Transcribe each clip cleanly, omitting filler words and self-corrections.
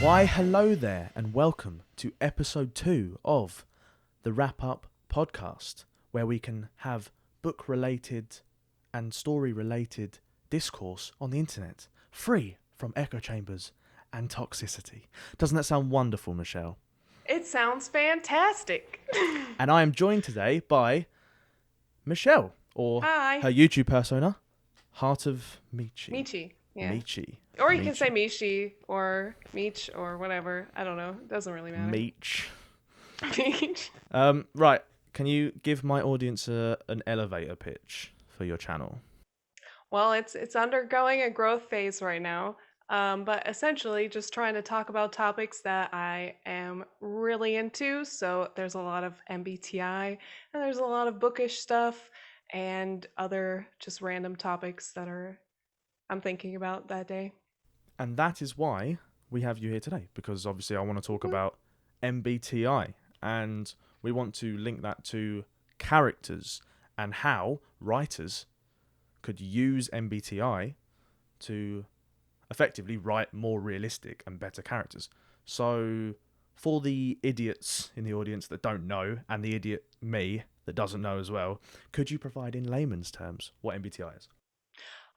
Why, hello there, and welcome to episode 2 of the Wrap Up podcast, where we can have book-related and story-related discourse on the internet, free from echo chambers and toxicity. Doesn't that sound wonderful, Michelle? It sounds fantastic. And I am joined today by Michelle, or Hi. her YouTube persona, Heart of Michi. Michi, yeah. Michi. Or you can say Michi or Meech or whatever. I don't know. It doesn't really matter. Meech. Meech. Right. Can you give my audience an elevator pitch for your channel? Well, it's undergoing a growth phase right now. But essentially just trying to talk about topics that I am really into. So there's a lot of MBTI and there's a lot of bookish stuff and other just random topics that I'm thinking about that day. And that is why we have you here today, because obviously I want to talk about MBTI, and we want to link that to characters and how writers could use MBTI to effectively write more realistic and better characters. So for the idiots in the audience that don't know, and the idiot me that doesn't know as well, could you provide in layman's terms what MBTI is?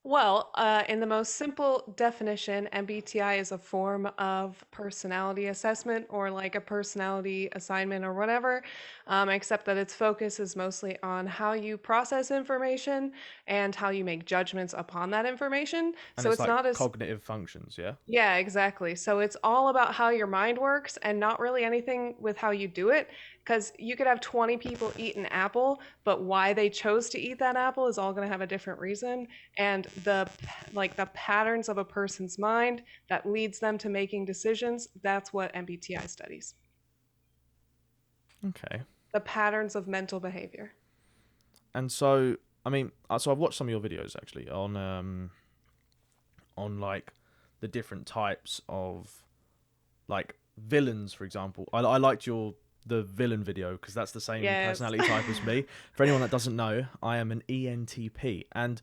Well, in the most simple definition, MBTI is a form of personality assessment or like a personality assignment or whatever, except that its focus is mostly on how you process information and how you make judgments upon that information. And So it's it's like not as cognitive functions, yeah? Yeah, exactly. So it's all about how your mind works and not really anything with how you do it. Because you could have 20 people eat an apple, but why they chose to eat that apple is all going to have a different reason. And the patterns of a person's mind that leads them to making decisions, that's what MBTI studies. Okay. The patterns of mental behavior. And so, I mean, so I've watched some of your videos actually on like the different types of like villains, for example. I liked the villain video because that's the same personality type as me. For anyone that doesn't know, I am an ENTP, and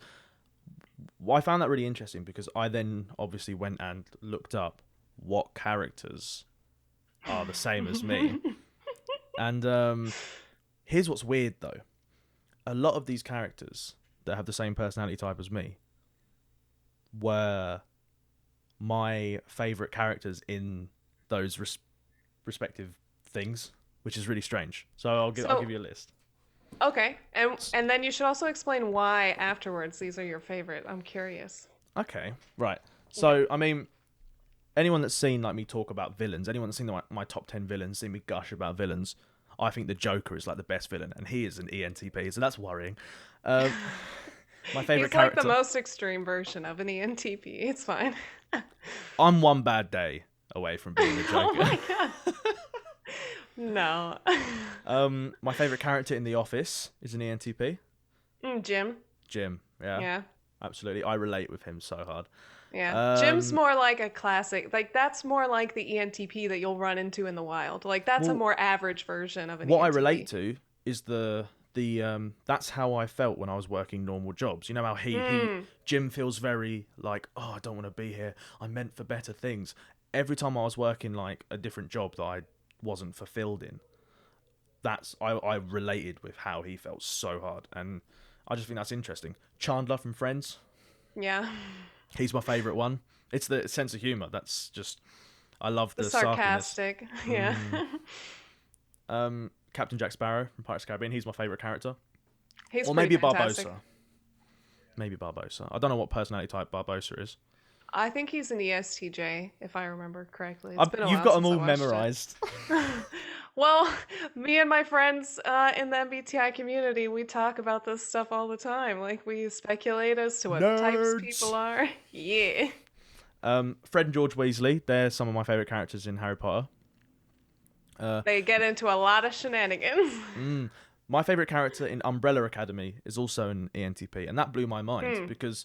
I found that really interesting because I then obviously went and looked up what characters are the same as me. And here's what's weird though. A lot of these characters that have the same personality type as me were my favourite characters in those respective things, which is really strange. So I'll give you a list. Okay, and then you should also explain why afterwards these are your favorite. I'm curious. Okay, right. So, I mean, anyone that's seen like me talk about villains, anyone that's seen my top 10 villains, seen me gush about villains, I think the Joker is like the best villain, and he is an ENTP, so that's worrying. My favourite character... He's like the most extreme version of an ENTP. It's fine. I'm one bad day away from being the Joker. Oh my god. No. My favourite character in The Office is an ENTP. Jim. Jim, yeah. Yeah. Absolutely. I relate with him so hard. Yeah. Jim's more like a classic. Like, that's more like the ENTP that you'll run into in the wild. Like, that's a more average version of an what ENTP. I relate to is the that's how I felt when I was working normal jobs. You know how Jim feels very like, oh, I don't want to be here. I'm meant for better things. Every time I was working like a different job that I wasn't fulfilled in, I related with how he felt so hard, and I just think that's interesting. Chandler from Friends. Yeah. He's my favourite one. It's the sense of humour. That's just, I love the sarcastic. Yeah. Captain Jack Sparrow from Pirates of the Caribbean. He's my favourite character. He's or maybe fantastic. Barbossa. Maybe Barbossa. I don't know what personality type Barbossa is. I think he's an ESTJ, if I remember correctly. It's been a while You've got since them all I watched memorised. Well, me and my friends in the MBTI community, we talk about this stuff all the time. Like, we speculate as to what types people are. Yeah. Fred and George Weasley, they're some of my favourite characters in Harry Potter. They get into a lot of shenanigans. My favourite character in Umbrella Academy is also an ENTP, and that blew my mind because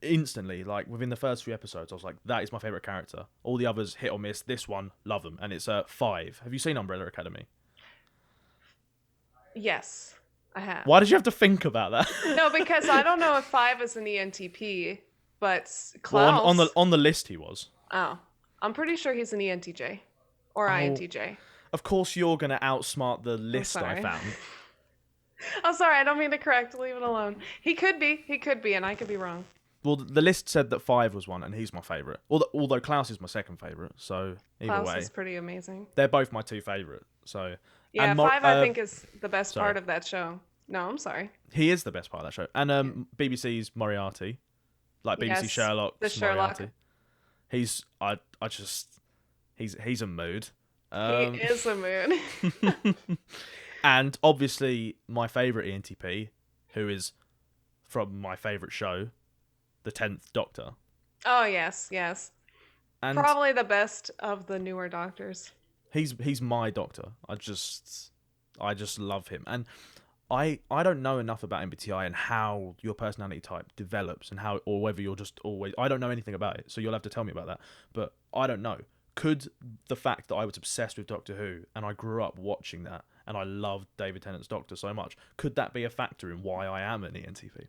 instantly, like within the first few episodes, I was like, that is my favourite character. All the others hit or miss. This one, love them, and it's 5. Have you seen Umbrella Academy? Yes, I have. Why did you have to think about that? No, because I don't know if 5 is an ENTP, but Klaus... Well, on the list he was. Oh, I'm pretty sure he's an ENTJ or Oh, INTJ. of course you're gonna outsmart the I'm list I sorry. found. I'm sorry. I don't mean to correct. Leave it alone. He could be. He could be, and I could be wrong. Well, the list said that 5 was one, and he's my favourite. Although Klaus is my second favourite, so either Klaus is way, pretty amazing. they're both my two favourite. So, Yeah, and five I think is the best sorry, part of that show. No, I'm sorry. he is the best part of that show. And BBC's Moriarty, like BBC Yes, the Sherlock's Sherlock. Moriarty. I just he's a mood. He Um, is a mood. and obviously my favourite ENTP, who is from my favourite show, the 10th Doctor. Oh yes, yes. And Probably the best of the newer Doctors. he's my Doctor. I just love him. And I don't know enough about MBTI and how your personality type develops and how, or whether you're just always, I don't know anything about it, so you'll have to tell me about that. But I don't know. Could the fact that I was obsessed with Doctor Who and I grew up watching that and I loved David Tennant's Doctor so much, could that be a factor in why I am an ENTP?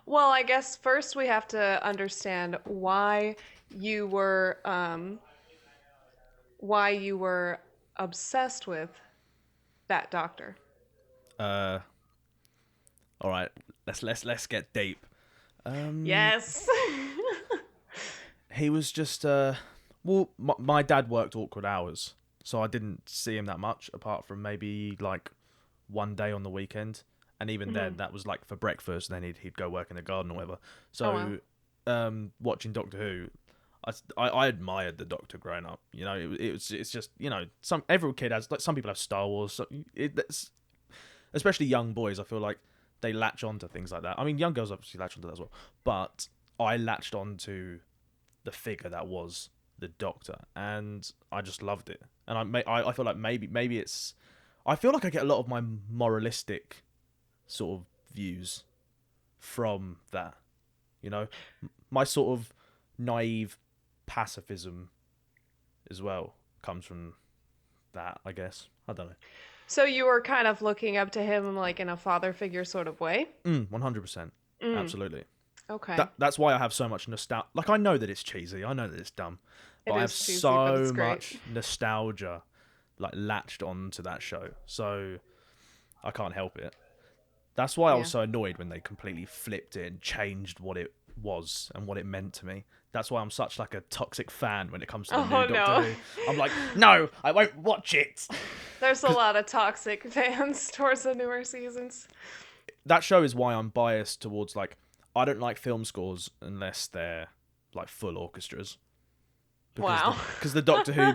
Well, I guess first we have to understand you were why you were obsessed with that doctor. Uh, all right, let's get deep. Yes. He was just well, my dad worked awkward hours, so I didn't see him that much apart from maybe like one day on the weekend, and even then that was like for breakfast. And then he'd go work in the garden or whatever. Oh So watching Doctor Who, I admired the Doctor growing up. You know, it's just, you know, every kid has, like, some people have Star Wars. So especially young boys, I feel like they latch on to things like that. I mean, young girls obviously latch onto that as well, but I latched on to the figure that was the Doctor, and I just loved it. And I feel like maybe it's, I feel like I get a lot of my moralistic sort of views from that. You know, my sort of naive pacifism as well comes from that, I guess. I don't know. So you were kind of looking up to him like in a father figure sort of way? 100%. Mm, Absolutely. okay. That's why I have so much nostalgia. Like, I know that it's cheesy. I know that it's dumb. But It I have is cheesy, but it's so great. much nostalgia, like, latched onto that show. So I can't help it. That's why I was Yeah. so annoyed when they completely flipped it and changed what it was and what it meant to me. That's why I'm such like a toxic fan when it comes to the Oh new Doctor no. Who. I'm like, no, I won't watch it. There's a 'Cause lot of toxic fans towards the newer seasons. that show is why I'm biased towards, like, I don't like film scores unless they're like full orchestras. Because Wow. the Doctor Who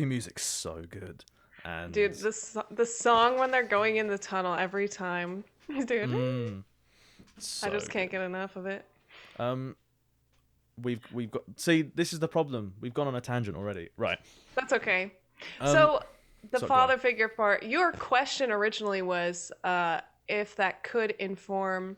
music's so good. And Dude, the song when they're going in the tunnel every time. Dude, I so just can't good. get enough of it. Um we've got, see, this is the problem. We've gone on a tangent already. Right. That's okay. Um So the so go on. father figure part, your question originally was if that could inform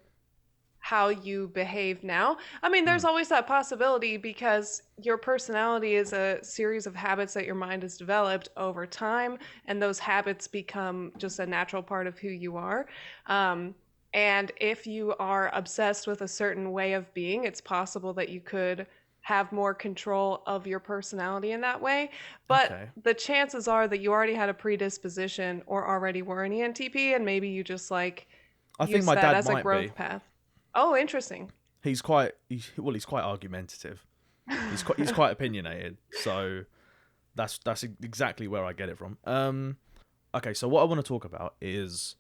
how you behave now. I mean, there's Mm, always that possibility because your personality is a series of habits that your mind has developed over time, and those habits become just a natural part of who you are. Um, and if you are obsessed with a certain way of being, it's possible that you could have more control of your personality in that way. But okay. the chances are that you already had a predisposition or already were an ENTP, and maybe you just like I think use my that dad as a might be. growth path. Oh, interesting. He's quite argumentative. He's quite opinionated. So that's exactly where I get it from. Okay, so what I want to talk about is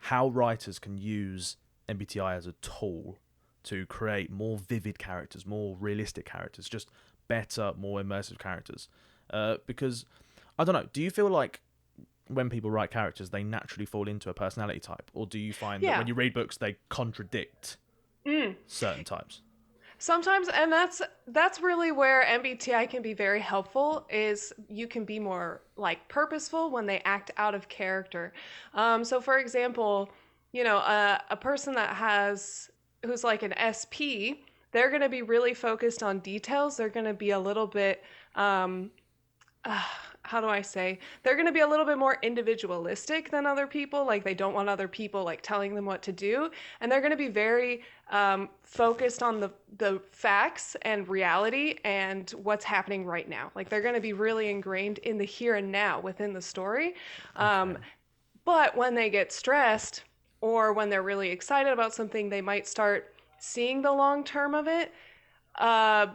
how writers can use MBTI as a tool to create more vivid characters, more realistic characters, just better, more immersive characters. Because I don't know, do you feel like when people write characters, they naturally fall into a personality type, or do you find that Yeah. when you read books, they contradict Mm. certain types? Sometimes, and that's really where MBTI can be very helpful. Is you can be more like purposeful when they act out of character. So, for example, a person that has who's like an SP, they're going to be really focused on details. They're going to be a little bit. Uh, how do I say, they're going to be a little bit more individualistic than other people. Like they don't want other people like telling them what to do, and they're going to be very focused on the facts and reality and what's happening right now. Like they're going to be really ingrained in the here and now within the story. Okay. But when they get stressed or when they're really excited about something, they might start seeing the long term of it. Uh,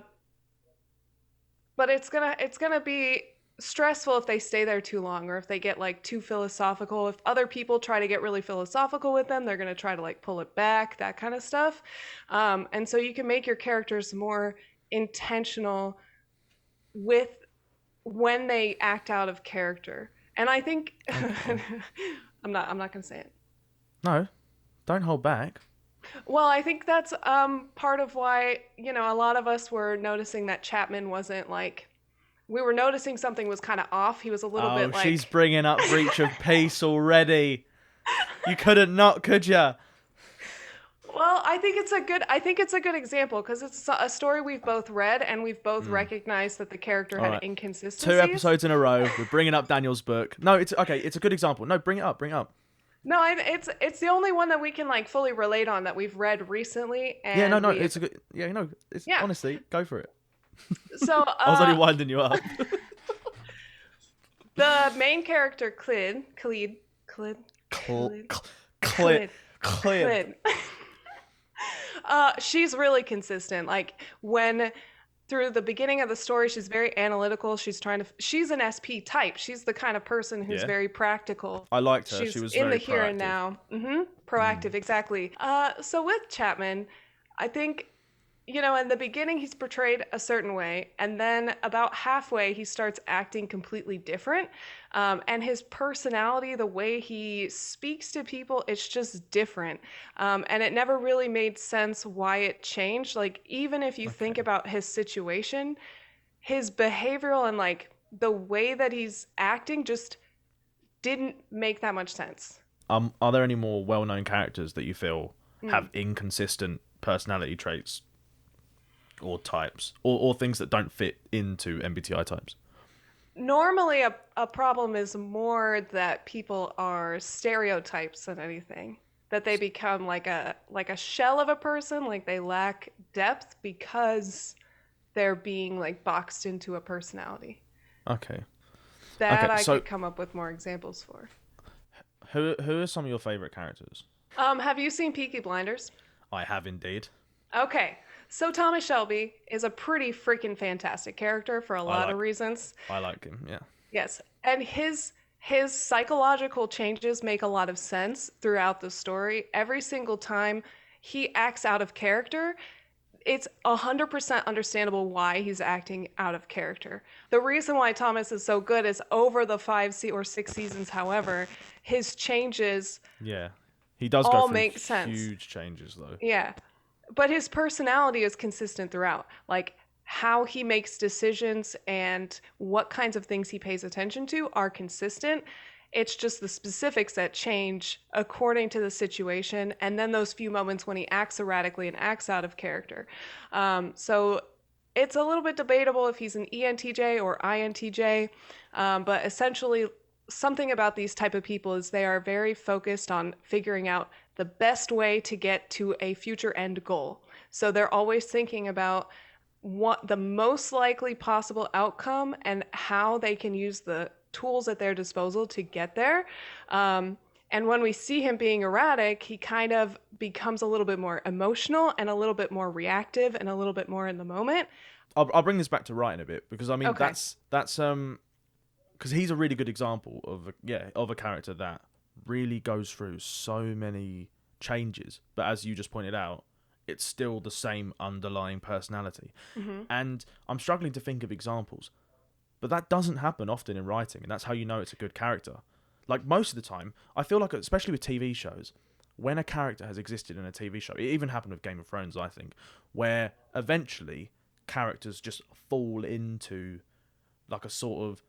but it's gonna be stressful if they stay there too long or if they get like too philosophical. If other people try to get really philosophical with them, they're gonna try to like pull it back, that kind of stuff. And so you can make your characters more intentional with when they act out of character. And I think Okay. I'm not gonna say it. No, don't hold back. Well, I think that's part of why, a lot of us were noticing that Chapman wasn't like, we were noticing something was kind of off. He was a little Oh, bit she's like, bringing up breach of peace already. You couldn't not, could ya? well, I think it's a good example because it's a story we've both read and we've both recognized that the character All had right. inconsistencies. 2 episodes in a row. We're bringing up Daniel's book. No, it's okay. It's a good example. No, bring it up. Bring it up. No, it's the only one that we can like fully relate on that we've read recently, Yeah, no, and no. we It's a good. Yeah, no. It's yeah. honestly, go for it. So I was only winding you up. the main character, Khalid, Cl- Khalid, cl- Khalid, clear. Khalid. She's really consistent. Like when through the beginning of the story, she's very analytical. She's an SP type. She's the kind of person who's Yeah. very practical. I liked her. She She's was in the very here and proactive. now. Proactive, exactly. So with Chapman, I think, in the beginning he's portrayed a certain way, and then about halfway he starts acting completely different. And his personality, the way he speaks to people, it's just different. And it never really made sense why it changed. Like, even if you think Okay. about his situation, his behavioral and like the way that he's acting just didn't make that much sense. Are there any more well-known characters that you feel Hmm. have inconsistent personality traits or types, or things that don't fit into MBTI types? Normally, a problem is more that people are stereotypes than anything. That they become like a shell of a person, like they lack depth because they're being like boxed into a personality. Okay. That Okay. I So, could come up with more examples for. who are some of your favorite characters? Have you seen Peaky Blinders? I have indeed. Okay, so Thomas Shelby is a pretty freaking fantastic character for a I lot of like. reasons. I like him. Yeah. Yes, and his psychological changes make a lot of sense throughout the story. Every single time he acts out of character, it's 100% understandable why he's acting out of character. The reason why Thomas is so good is over the or 6 seasons, however, his changes Yeah. He does go all through make sense. huge changes though. Yeah. But his personality is consistent throughout. Like how he makes decisions and what kinds of things he pays attention to are consistent. It's just the specifics that change according to the situation, and then those few moments when he acts erratically and acts out of character. So it's a little bit debatable if he's an ENTJ or INTJ, but essentially, something about these type of people is they are very focused on figuring out the best way to get to a future end goal. So they're always thinking about what the most likely possible outcome and how they can use the tools at their disposal to get there. And when we see him being erratic, he kind of becomes a little bit more emotional and a little bit more reactive and a little bit more in the moment. I'll bring this back to writing a bit because I mean Okay. that's because he's a really good example of a character that really goes through so many changes, but as you just pointed out, it's still the same underlying personality. Mm-hmm. And I'm struggling to think of examples, but that doesn't happen often in writing, and that's how you know it's a good character. Like most of the time, I feel like, especially with TV shows, when a character has existed in a TV show, it even happened with Game of Thrones, I think, where eventually characters just fall into like a sort of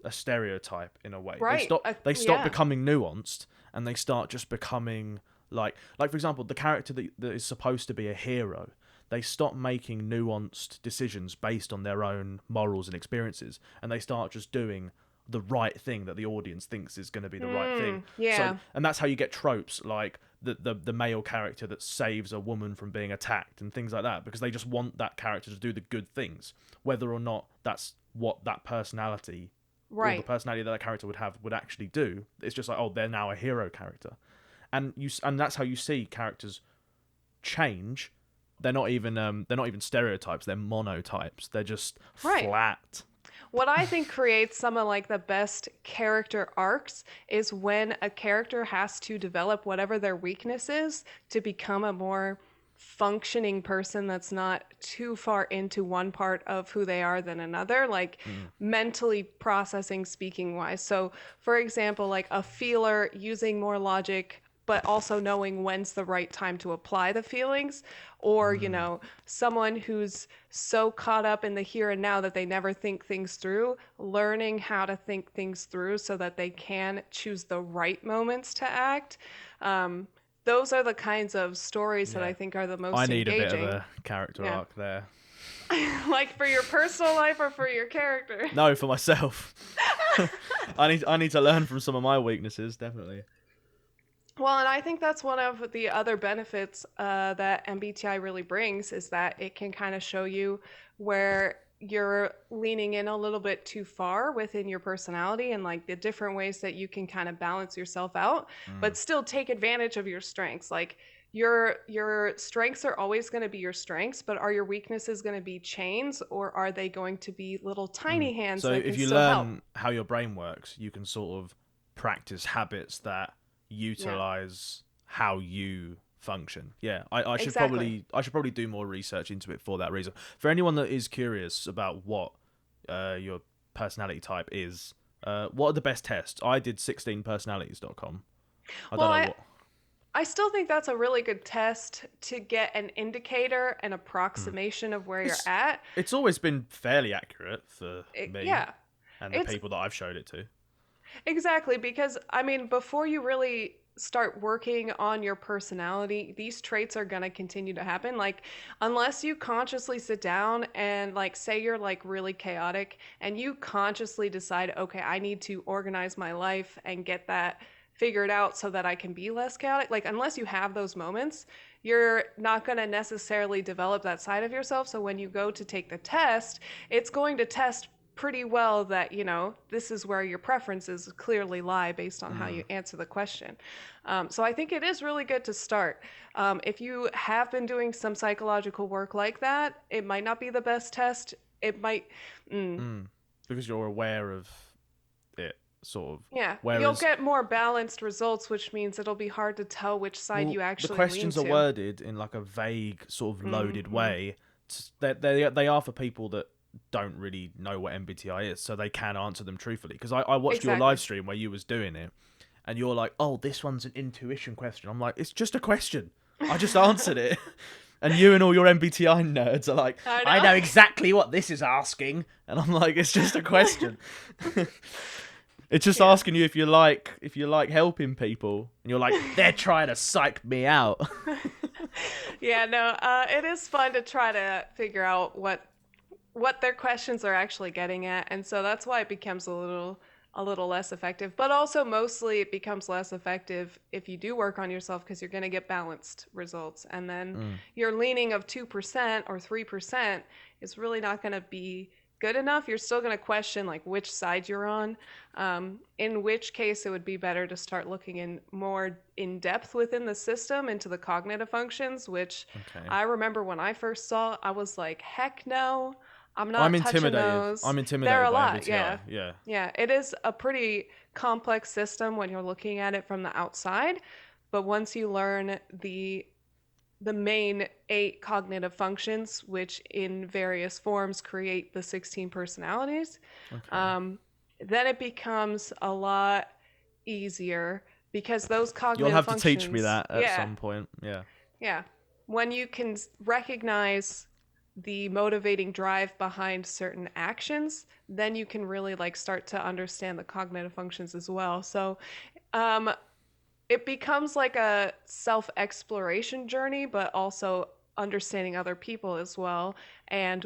a stereotype in a way. Right. They stop Yeah. becoming nuanced and they start just becoming like for example, the character that is supposed to be a hero, they stop making nuanced decisions based on their own morals and experiences, and they start just doing the right thing that the audience thinks is going to be the right thing. Yeah. So, and that's how you get tropes like the male character that saves a woman from being attacked and things like that, because they just want that character to do the good things, whether or not that's what that personality or the Right. personality that character would actually do. It's just like, oh, they're now a hero character, and that's how you see characters change. They're not even stereotypes. They're monotypes. They're just Right. flat. What I think creates some of like the best character arcs is when a character has to develop whatever their weakness is to become a more functioning person that's not too far into one part of who they are than another, like mentally processing, speaking wise. So for example, like a feeler using more logic but also knowing when's the right time to apply the feelings, or someone who's so caught up in the here and now that they never think things through, learning how to think things through so that they can choose the right moments to act. Those are the kinds of stories that Yeah. I think are the most I need engaging. a bit of a character Yeah. arc there. Like for your personal life or for your character? No, for myself. I need to learn from some of my weaknesses, definitely. Well, and I think that's one of the other benefits that MBTI really brings, is that it can kind of show you where you're leaning in a little bit too far within your personality, and like the different ways that you can kind of balance yourself out, but still take advantage of your strengths. Like your strengths are always going to be your strengths, but are your weaknesses going to be chains, or are they going to be little tiny hands So that can if you still help? learn how your brain works, you can sort of practice habits that Yeah, utilize how you function. Yeah, I should exactly. probably do more research into it for that reason. For anyone that is curious about what your personality type is, what are the best tests? I did 16personalities.com. I Well, don't know I what. I still think that's a really good test to get an indicator, an approximation of where you're It's at. it's always been fairly accurate for me Yeah, and the it's people that I've showed it to. exactly, because I mean, before you really start working on your personality, these traits are going to continue to happen. Like, unless you consciously sit down and, like, say you're like really chaotic and you consciously decide, okay, I need to organize my life and get that figured out so that I can be less chaotic. Like, unless you have those moments, you're not going to necessarily develop that side of yourself. So when you go to take the test, it's going to test pretty well that this is where your preferences clearly lie based on how you answer the question. So I think it is really good to start. If you have been doing some psychological work like that, it might not be the best test. It might Because you're aware of it, sort of. Yeah, you'll Whereas, get more balanced results, which means it'll be hard to tell which side well, you the actually lean questions are to. worded in like a vague, sort of loaded Hmm. way. They are for people that don't really know what MBTI is, so they can answer them truthfully. Because I watched your live Exactly. stream where you was doing it, and you're like, "Oh, this one's an intuition question." I'm like, "It's just a question. I just answered it." And you and all your MBTI nerds are like, I "I know know. exactly what this is asking," and I'm like, "It's just a question." It's just Yeah. asking you if you like helping people, and you're like, they're trying to psych me out. Yeah, no, it is fun to try to figure out what their questions are actually getting at, and so that's why it becomes a little less effective. But also mostly it becomes less effective if you do work on yourself, because you're going to get balanced results, and then your leaning of 2% or 3% is really not going to be good enough. You're still going to question like which side you're on. In which case, it would be better to start looking in more in depth within the system into the cognitive functions, which Okay. I remember when I first saw, I was like, heck no, I'm I'm not touching intimidated. those. I'm They're intimidated a by lot, MBTI. yeah. Yeah. Yeah, it is a pretty complex system when you're looking at it from the outside, but once you learn the main 8 cognitive functions, which in various forms create the 16 personalities, Okay. um, then it becomes a lot easier, because those You'll cognitive have to teach me functions, that at yeah, some point. Yeah. yeah. When you can recognize the motivating drive behind certain actions, then you can really like start to understand the cognitive functions as well. So, um, it becomes like a self-exploration journey, but also understanding other people as well, and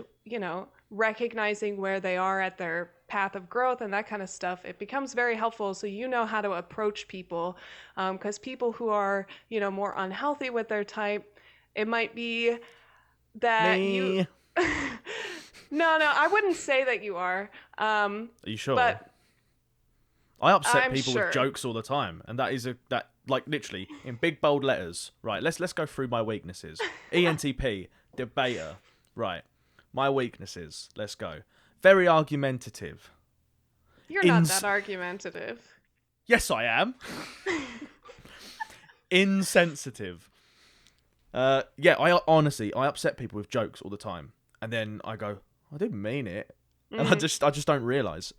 recognizing where they are at their path of growth and that kind of stuff, it becomes very helpful. So you know how to approach people, because people who are, more unhealthy with their type, it might be that you. Me. No, I wouldn't say that you are. Are you sure? But I upset I'm people sure. with jokes all the time, and that like literally in big bold letters. Right, let's go through my weaknesses. ENTP, debater. Right, my weaknesses. Let's go. Very argumentative. You're not that argumentative. Yes, I am. Insensitive. Yeah, I honestly upset people with jokes all the time, and then I go, I didn't mean it, and I just don't realize.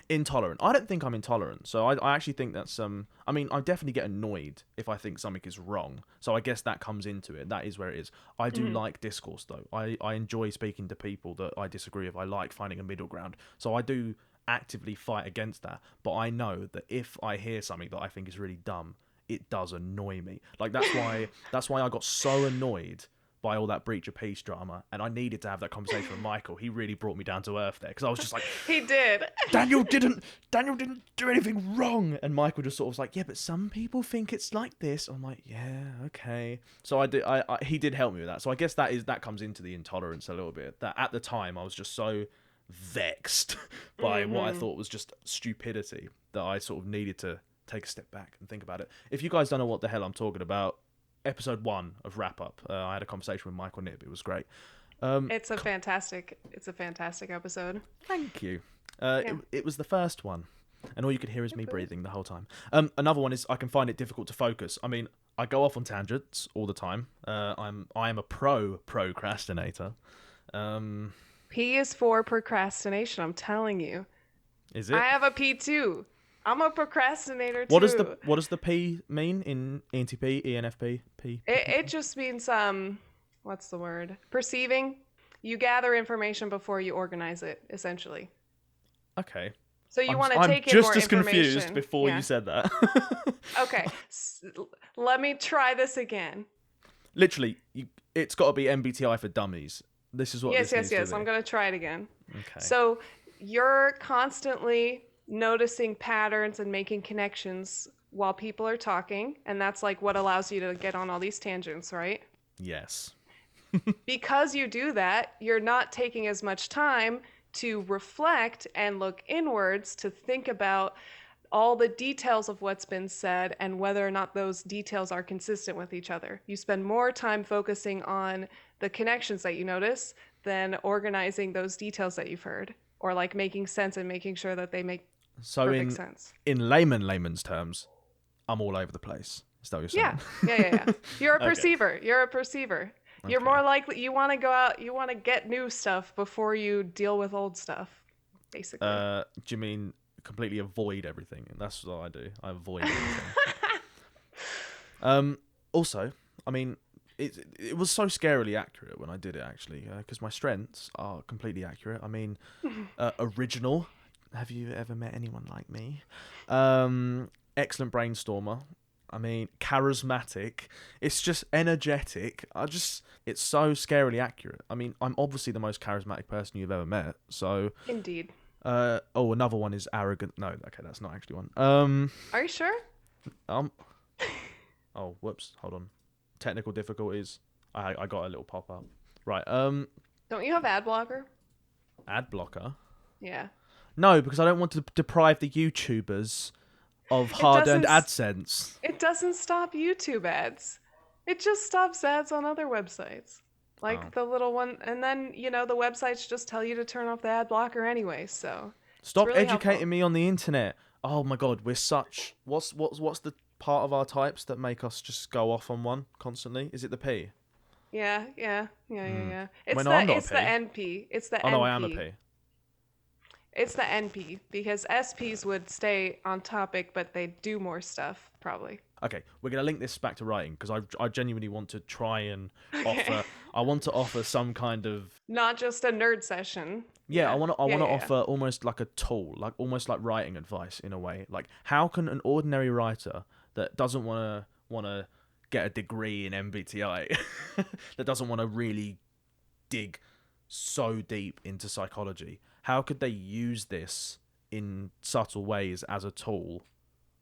Intolerant. I don't think I'm intolerant, so I actually think that's I mean, I definitely get annoyed if I think something is wrong. So I guess that comes into it. That is where it is. I do like discourse though. I enjoy speaking to people that I disagree with. I like finding a middle ground. So I do actively fight against that. But I know that if I hear something that I think is really dumb, it does annoy me. Like that's why I got so annoyed by all that breach of peace drama, and I needed to have that conversation with Michael. He really brought me down to earth there, because I was just like, he did. Daniel didn't do anything wrong, and Michael just sort of was like, yeah, but some people think it's like this. I'm like, yeah, okay. So he did help me with that. So I guess that comes into the intolerance a little bit. That at the time I was just so vexed by what I thought was just stupidity that I sort of needed to take a step back and think about it. If you guys don't know what the hell I'm talking about, episode 1 of Wrap Up, I had a conversation with Michael Nib. It was great. It's a fantastic episode. Thank you. It was the first one, and all you could hear is me breathing the whole time. Another one is I can find it difficult to focus. I mean, I go off on tangents all the time. I am a procrastinator. P is for procrastination, I'm telling you. Is it? I have a P too. I'm a procrastinator too. What does the P mean in ENTP, ENFP, P? It just means what's the word? Perceiving. You gather information before you organize it, essentially. Okay. So you want to take in more information. I'm just as confused before you said that. Okay. Let me try this again. Literally, it's got to be MBTI for dummies. This is what yes, this needs to be. I'm going to try it again. Okay. So you're constantly noticing patterns and making connections while people are talking, and that's like what allows you to get on all these tangents, right? Yes. Because you do that, you're not taking as much time to reflect and look inwards to think about all the details of what's been said and whether or not those details are consistent with each other. You spend more time focusing on the connections that you notice than organizing those details that you've heard, or like making sense and making sure that they make perfect sense. In layman's terms, I'm all over the place. Is that what you're saying? Yeah. You're a perceiver. You're a perceiver. Okay. You're more likely, you want to go out, you want to get new stuff before you deal with old stuff, basically. Do you mean completely avoid everything? That's what I do. I avoid everything. Also, I mean, it was so scarily accurate when I did it, actually, because my strengths are completely accurate. I mean, original. Have you ever met anyone like me? Excellent brainstormer. I mean, charismatic. It's just energetic. It's so scarily accurate. I mean, I'm obviously the most charismatic person you've ever met. So. Indeed. Another one is arrogant. No, okay, that's not actually one. Are you sure? Oh, whoops. Hold on. Technical difficulties. I got a little pop up. Right. Don't you have ad blocker? Ad blocker? Yeah. No, because I don't want to deprive the YouTubers of hard-earned AdSense. It doesn't stop YouTube ads. It just stops ads on other websites. Like the little one, and then, the websites just tell you to turn off the ad blocker anyway, so. Stop really educating me on the internet. Oh my god, we're such... What's the part of our types that make us just go off on one constantly? Is it the P? Yeah. It's I'm not the NP. It's the NP. Oh no, I am a P. It's the NP, because SPs would stay on topic, but they do more stuff, probably. Okay, we're going to link this back to writing, because I genuinely want to try and offer... I want to offer some kind of... Not just a nerd session. Yeah, I want to offer almost like a tool, like almost like writing advice in a way. Like, how can an ordinary writer that doesn't want to get a degree in MBTI, that doesn't want to really dig so deep into psychology, how could they use this in subtle ways as a tool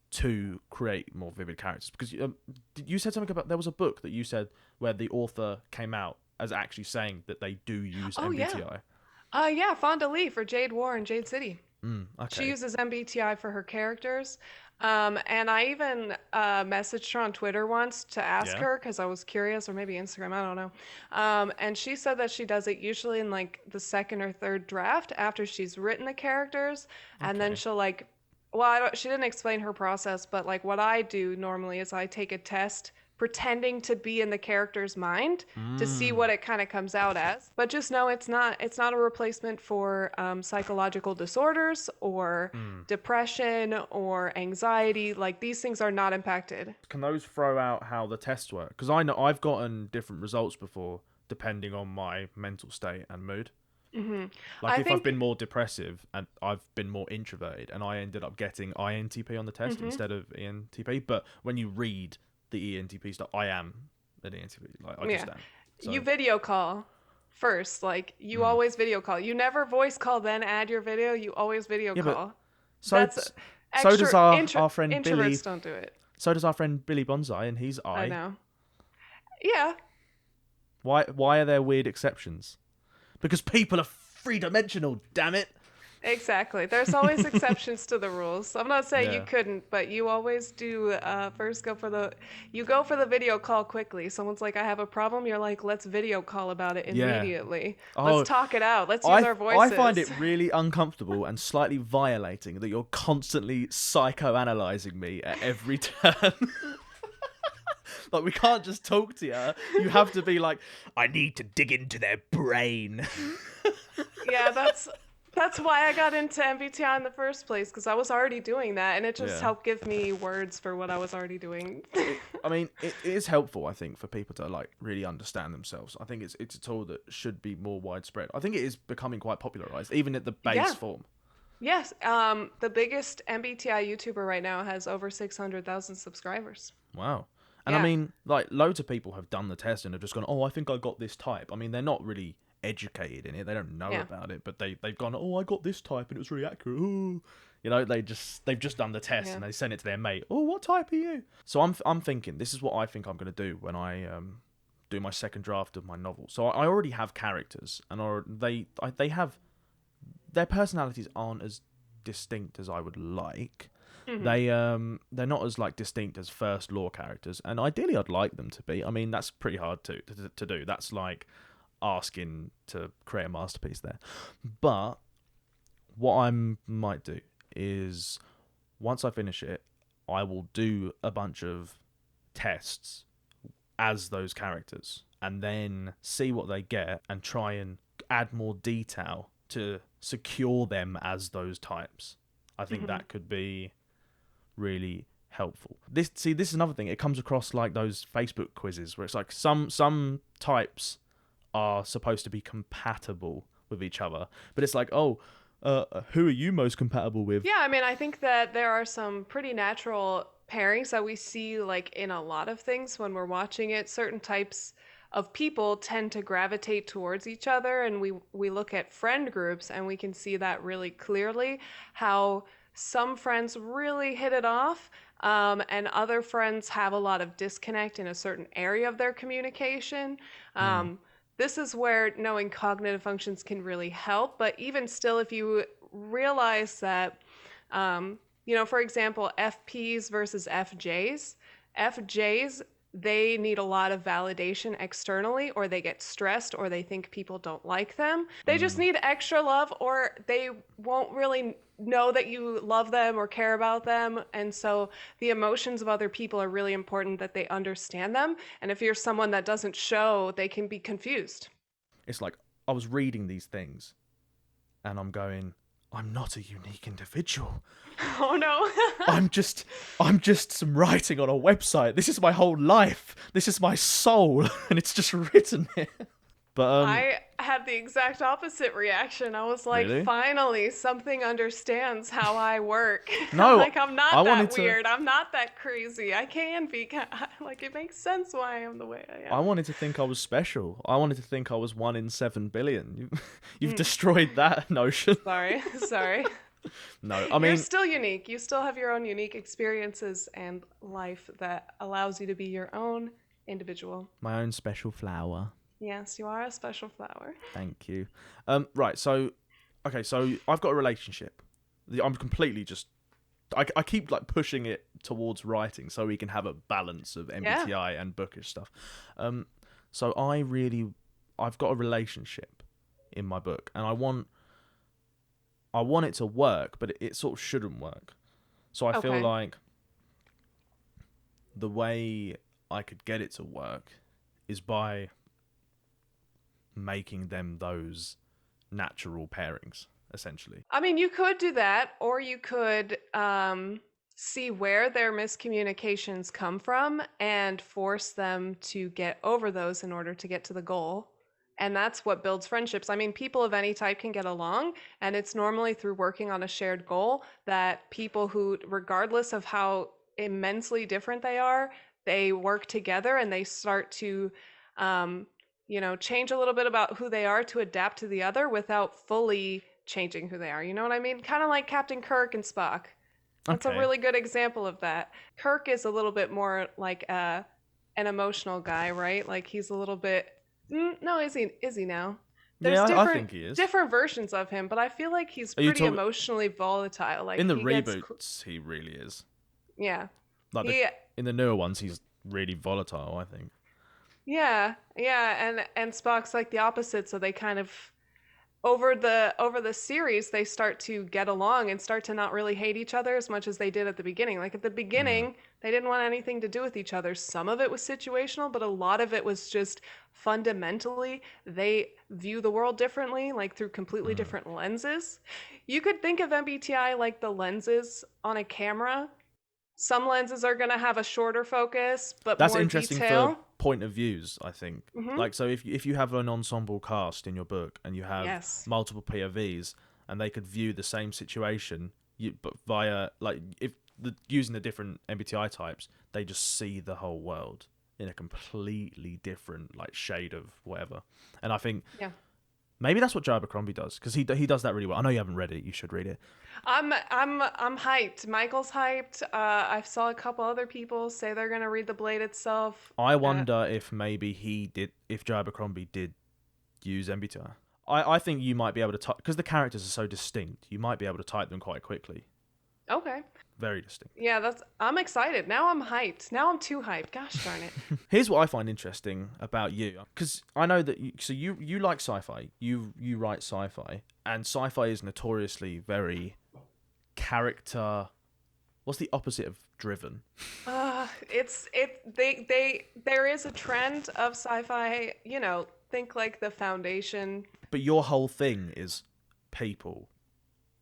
to create more vivid characters? Because you said something about, there was a book that you said where the author came out as actually saying that they do use Oh yeah. MBTI. Yeah, Fonda Lee for Jade War and Jade City. She Okay. uses MBTI for her characters. And I even messaged her on Twitter once to ask Yeah. her because I was curious, or maybe Instagram, I don't know. And she said that she does it usually in like the second or third draft after she's written the characters, and then Okay. she'll like, well, she didn't explain her process, but like what I do normally is I take a test pretending to be in the character's mind to see Mm. what it kind of comes out as. But just know it's not a replacement for psychological disorders or Mm. depression or anxiety. Like these things are not impacted. Can those throw out how the tests work? Because I know I've gotten different results before depending on my mental state and mood. Hmm. Like I if I've been think. more depressive and I've been more introverted, and I ended up getting INTP on the test Hmm. instead of ENTP. But when you read the ENTP stuff, I am an ENTP. Like I Yeah, just am. you So video call first. Like you mm. always video call. You never voice call then add your video. You always video Yeah, but call. so That's so does extra. our friend Billy. Introverts don't do it. So does our friend Billy Bonsai, and he's I I. know. Yeah. Why are there weird exceptions? Because people are three dimensional. Damn it. Exactly. There's always exceptions to the rules. I'm not saying you Yeah. couldn't, but you always do first go for the video call quickly. Someone's like, I have a problem. You're like, let's video call about it Yeah. immediately. Oh, Let's talk it out. Let's use our I find voices. it really uncomfortable and slightly violating that you're constantly psychoanalyzing me at every turn. Like, we can't just talk to you. You have to be like, I need to dig into their brain. Yeah, that's why I got into MBTI in the first place, because I was already doing that, and it just Yeah. helped give me words for what I was already doing. I mean, it is helpful, I think, for people to like really understand themselves. I think it's a tool that should be more widespread. I think it is becoming quite popularized, even at the base Yeah. form. Yes, the biggest MBTI YouTuber right now has over 600,000 subscribers. Wow. And I Yeah. mean, like, loads of people have done the test and have just gone, oh, I think I got this type. I mean, they're not really educated in it. They don't know Yeah. about it, but they've gone, oh, I got this type and it was really accurate. Ooh. You know, they've just done the test Yeah. and they send it to their mate. Oh, what type are you? So I'm thinking, this is what I think I'm going to do when I do my second draft of my novel. So I already have characters, and they have, their personalities aren't as distinct as I would like. Mhm. They're not as like distinct as first law characters, and ideally I'd like them to be. I mean, that's pretty hard to do. That's like asking to create a masterpiece there. But what I might do is, once I finish it, I will do a bunch of tests as those characters and then see what they get and try and add more detail to secure them as those types. I think that could be really helpful. This is another thing. It comes across like those Facebook quizzes where it's like some types are supposed to be compatible with each other, but it's like, oh, who are you most compatible with? Yeah, I mean, I think that there are some pretty natural pairings that we see like in a lot of things when we're watching it. Certain types of people tend to gravitate towards each other, and we look at friend groups and we can see that really clearly, how some friends really hit it off, and other friends have a lot of disconnect in a certain area of their communication. Mm, This is where knowing cognitive functions can really help. But even still, if you realize that, for example, FPs versus FJs, they need a lot of validation externally, or they get stressed, or they think people don't like them. They just mm. need extra love, or they won't really know that you love them or care about them. And so the emotions of other people are really important, that they understand them. And if you're someone that doesn't show, they can be confused. It's like, I was reading these things and I'm going, I'm not a unique individual. Oh no. I'm just some writing on a website. This is my whole life. This is my soul, and it's just written here. But I had the exact opposite reaction. I was like, Really? finally, something understands how I work. I'm No, like, I'm I not wanted that to. weird. I'm not that crazy. I can be. Like, it makes sense why I am the way I I am. wanted to think I was special. I wanted to think I was 1 in 7 billion. You've Mm, destroyed that notion. sorry, sorry. No, I You're mean, still unique. You still have your own unique experiences and life that allows you to be your own individual. my own special flower. Yes, you are a special flower. Thank you. Right. So, okay. So I've got a relationship. I'm completely just. I keep like pushing it towards writing so we can have a balance of Yeah. MBTI and bookish stuff. So I've got a relationship in my book, and I want it to work, but it sort of shouldn't work. So I feel Okay. like the way I could get it to work is by making them those natural pairings, essentially. I mean, you could do that, or you could see where their miscommunications come from and force them to get over those in order to get to the goal. And that's what builds friendships. I mean, people of any type can get along, and it's normally through working on a shared goal that people who, regardless of how immensely different they are, they work together and they start to, um, change a little bit about who they are to adapt to the other without fully changing who they are. You know what I mean? Kind of like Captain Kirk and Spock. That's a Okay. really good example of that. Kirk is a little bit more like an emotional guy, right? Like he's a little bit. No, is he now? There's Yeah, I think he is. different versions of him, but I feel like he's Are you pretty talking emotionally volatile. Like in the he gets, reboots? He really is. yeah, Like he, in the newer ones, he's really volatile. I think. yeah, and Spock's like the opposite. So they kind of over the series they start to get along and start to not really hate each other as much as they did at the beginning. Like at the Mm. beginning they didn't want anything to do with each other. Some of it was situational, but a lot of it was just fundamentally they view the world differently, like through completely Mm. different lenses. You could think of MBTI like the lenses on a camera. Some lenses are going to have a shorter focus but That's more interesting for detail. point of views. I think. Mhm. Like, so if you have an ensemble cast in your book and you have Yes. multiple POVs and they could view the same situation, but via like if using the different MBTI types, they just see the whole world in a completely different like shade of whatever. And I think Yeah. maybe that's what Joe Abercrombie does because he does that really well. I know you haven't read it; you should read it. I'm hyped. Michael's hyped. I saw a couple other people say they're gonna read The Blade itself. I wonder if maybe if Joe Abercrombie did use MBTI. I think you might be able to type because the characters are so distinct. You might be able to type them quite quickly. Okay. Very distinct. Yeah, I'm excited. Now I'm hyped. Now I'm too hyped. Gosh darn it. Here's what I find interesting about you, because I know that you like sci-fi. You write sci-fi, and sci-fi is notoriously very character. What's the opposite of driven? There is a trend of sci-fi, think like the Foundation. But your whole thing is people,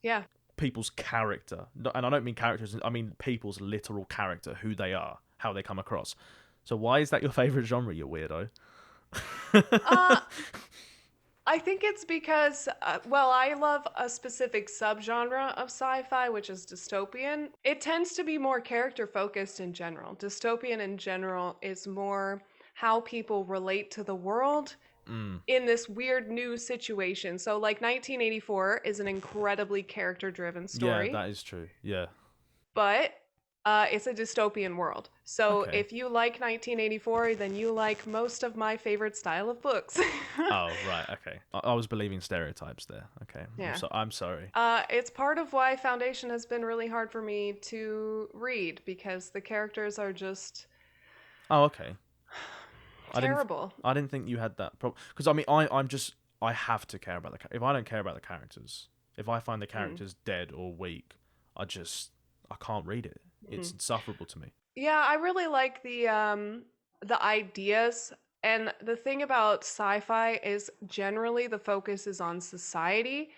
Yeah. people's character, and I don't mean characters. I mean people's literal character, who they are, how they come across. So why is that your favorite genre, you weirdo? Uh I think it's because, well, I love a specific subgenre of sci fi, which is dystopian. It tends to be more character focused in general. Dystopian in general is more how people relate to the world Mm. in this weird new situation. So, like 1984 is an incredibly character driven Yeah, story, that is true. Yeah. but it's a dystopian world. So, Okay. if you like 1984, then you like most of my favorite style of books. Oh, right. Okay. I was believing stereotypes there. Okay. Yeah. I'm sorry. It's part of why Foundation has been really hard for me to read because the characters are just Oh, okay. terrible. I didn't think you had that problem because I mean I have to care about if I don't care about the characters, if I find the Mm. characters dead or weak, I can't read it. It's Mm. insufferable to me. Yeah, I really like the ideas. And the thing about sci-fi is generally the focus is on society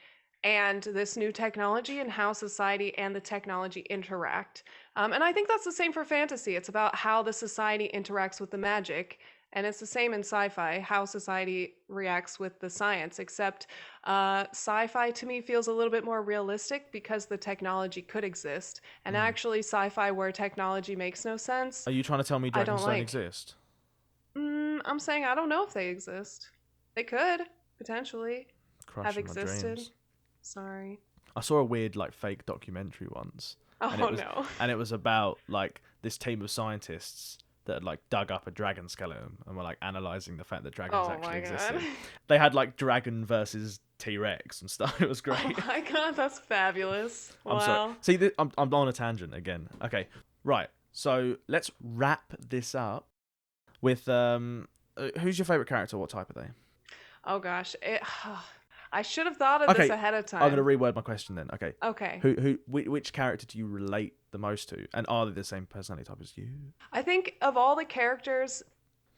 and this new technology and how society and the technology interact. And I think that's the same for fantasy. It's about how the society interacts with the magic. And it's the same in sci-fi, how society reacts with the science, except sci-fi to me feels a little bit more realistic because the technology could exist. And Mm. actually, sci-fi where technology makes no sense, Are you trying to tell me I don't dragons don't like. exist? I'm saying I don't know if they exist. They could, potentially, have Crushing my existed. dreams. Sorry. I saw a weird like fake documentary once, and Oh no. it was about like this team of scientists that had like dug up a dragon skeleton and were like analyzing the fact that dragons Oh actually my god. existed. They had like dragon versus T-Rex and stuff. It was Oh great. my god, that's fabulous. I'm sorry. Wow. See, I'm on a tangent again. Okay, right. So let's wrap this up with who's your favorite character? What type are they? Oh gosh. I should have thought of this Okay, ahead of I'm gonna time. reword my question then. Okay, Okay. which character do you relate the most to, and are they the same personality type as you? I think of all the characters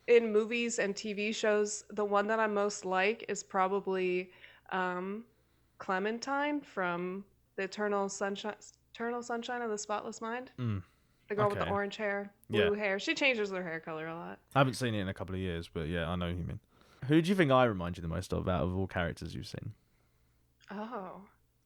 in movies and TV shows, the one that I most like is probably um, Clementine from the Eternal Sunshine of the Spotless Mind. Mm, The girl with the okay, orange hair, yeah. blue hair. She changes her hair color a lot. I haven't seen it in a couple of years, but yeah, I know who you mean. Who do you think I remind you the most of out of all characters you've seen? Oh.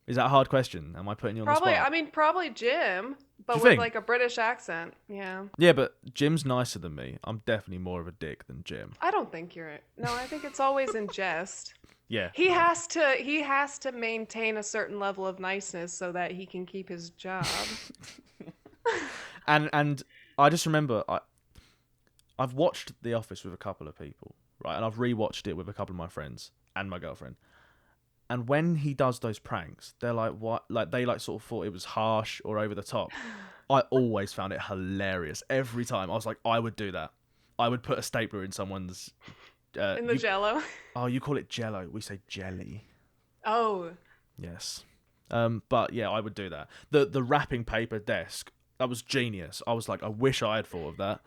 Is that a hard question? Am I putting you on the Probably, spot? I mean, probably Jim, Do but you with think? like a British accent. Yeah. Yeah, but Jim's nicer than me. I'm definitely more of a dick than Jim. I don't think you're. No, I think it's always in jest. Yeah, He no. has to he has to maintain a certain level of niceness so that he can keep his job. And I just remember I've watched The Office with a couple of people, right? And I've rewatched it with a couple of my friends and my girlfriend. And when he does those pranks, they're like, what? Like, they like sort of thought it was harsh or over the top. I always found it hilarious. Every time. I was like, I would do that. I would put a stapler in someone's. In the jello. Oh, you call it jello. We say jelly. Oh. Yes. But yeah, I would do that. The wrapping paper desk, that was genius. I was like, I wish I had thought of that.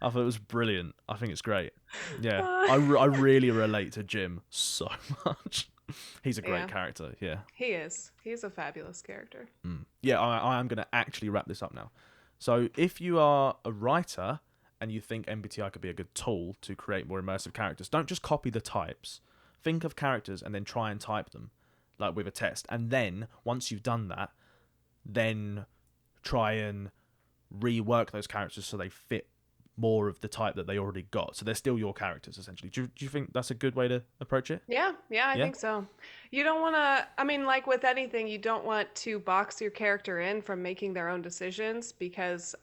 I thought it was brilliant. I think it's great. Yeah. I really relate to Jim so much. He's a great Yeah. character, yeah. He is. He's a fabulous character. Yeah, I am going to actually wrap this up now. So if you are a writer and you think MBTI could be a good tool to create more immersive characters, don't just copy the types. Think of characters and then try and type them, like with a test. And then, once you've done that, then try and rework those characters so they fit more of the type that they already got. So they're still your characters, essentially. Do you think that's a good way to approach it? Yeah, I Yeah? think so. You don't want to, I mean, like with anything, you don't want to box your character in from making their own decisions because,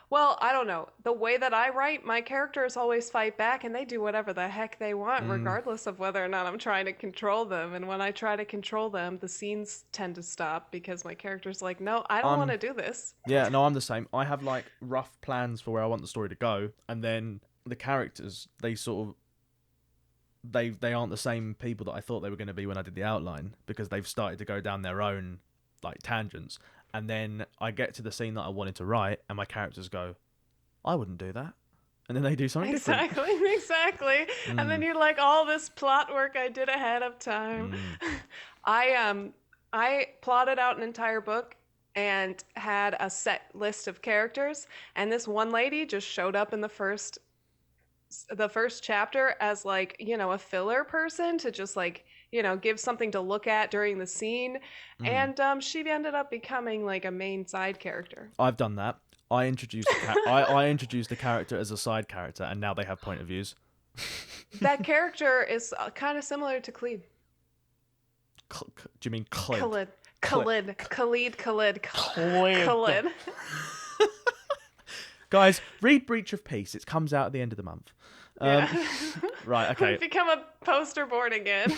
well, I don't know. The way that I write, my characters always fight back and they do whatever the heck they want, Mm, regardless of whether or not I'm trying to control them. And when I try to control them, the scenes tend to stop because my character's like, no, I don't want to do this. yeah, no, I'm the same. I have like rough plans for where I want the story to go, and then the characters, they sort of they aren't the same people that I thought they were going to be when I did the outline because they've started to go down their own like tangents. And then I get to the scene that I wanted to write, and my characters go, "I wouldn't do that," and then they do something different. Exactly. And then you're like, all this plot work I did ahead of time. Mm. I plotted out an entire book and had a set list of characters, and this one lady just showed up in the first chapter as like, a filler person to just like, give something to look at during the scene. Mm. And she ended up becoming like a main side character. I've done that. I introduced I introduced the character as a side character, and now they have point of views. That character is kind of similar to Khalid. Do you mean Clint? Khalid. Khalid. Guys, read Breach of Peace. It comes out at the end of the month. Yeah. Right, okay. We've become a poster board again.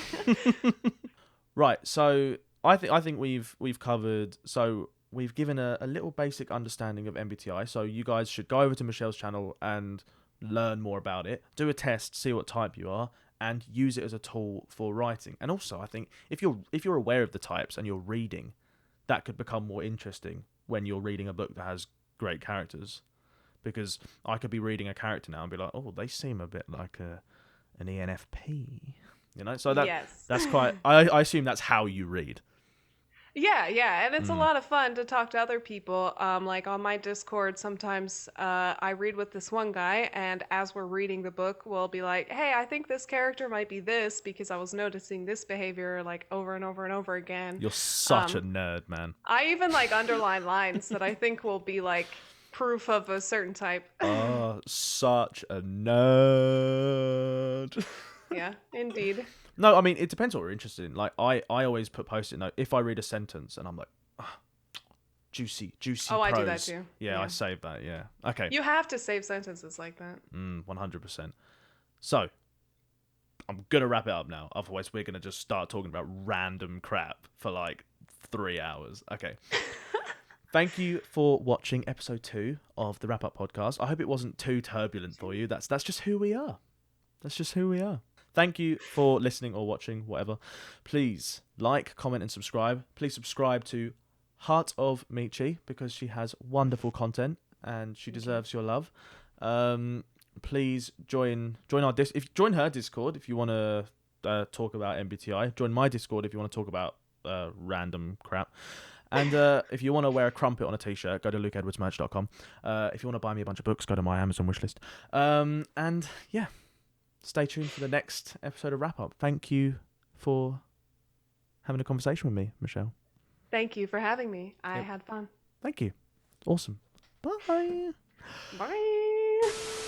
Right, so I think we've covered. So we've given a little basic understanding of MBTI. So you guys should go over to Michelle's channel and learn more about it. Do a test, see what type you are, and use it as a tool for writing. And also, I think if you're aware of the types and you're reading, that could become more interesting when you're reading a book that has great characters. Because I could be reading a character now and be like, oh, they seem a bit like an ENFP, So Yes. that's quite. I assume that's how you read. Yeah, and it's a Mm. lot of fun to talk to other people. Like on my Discord, sometimes I read with this one guy, and as we're reading the book, we'll be like, "Hey, I think this character might be this because I was noticing this behavior like over and over and over again." You're such a Um, nerd, man. I even like underline lines that I think will be like proof of a certain type. Such a nerd. Yeah, indeed. No, I mean, it depends what we're interested in. Like, I always put post-it note if I read a sentence and I'm like, ah, juicy Oh, I do that prose. too. Yeah, I Yeah. save that. Yeah. Okay. You have to save sentences like that. 100%. So, I'm going to wrap it up now. Otherwise, we're going to just start talking about random crap for like 3 hours. Okay. Thank you for watching episode 2 of the Wrap Up Podcast. I hope it wasn't too turbulent for you. That's just who we are. That's just who we are. Thank you for listening or watching, whatever. Please like, comment, and subscribe. Please subscribe to Heart of Michi because she has wonderful content and she deserves your love. Please join our join her Discord if you want to talk about MBTI. Join my Discord if you want to talk about random crap. And if you want to wear a crumpet on a t-shirt, go to lukeedwardsmerch.com. If you want to buy me a bunch of books, go to my Amazon wishlist. And yeah. Stay tuned for the next episode of Wrap Up. Thank you for having a conversation with me, Michelle. Thank you for having me. I had fun. Thank you. Awesome. Bye. Bye.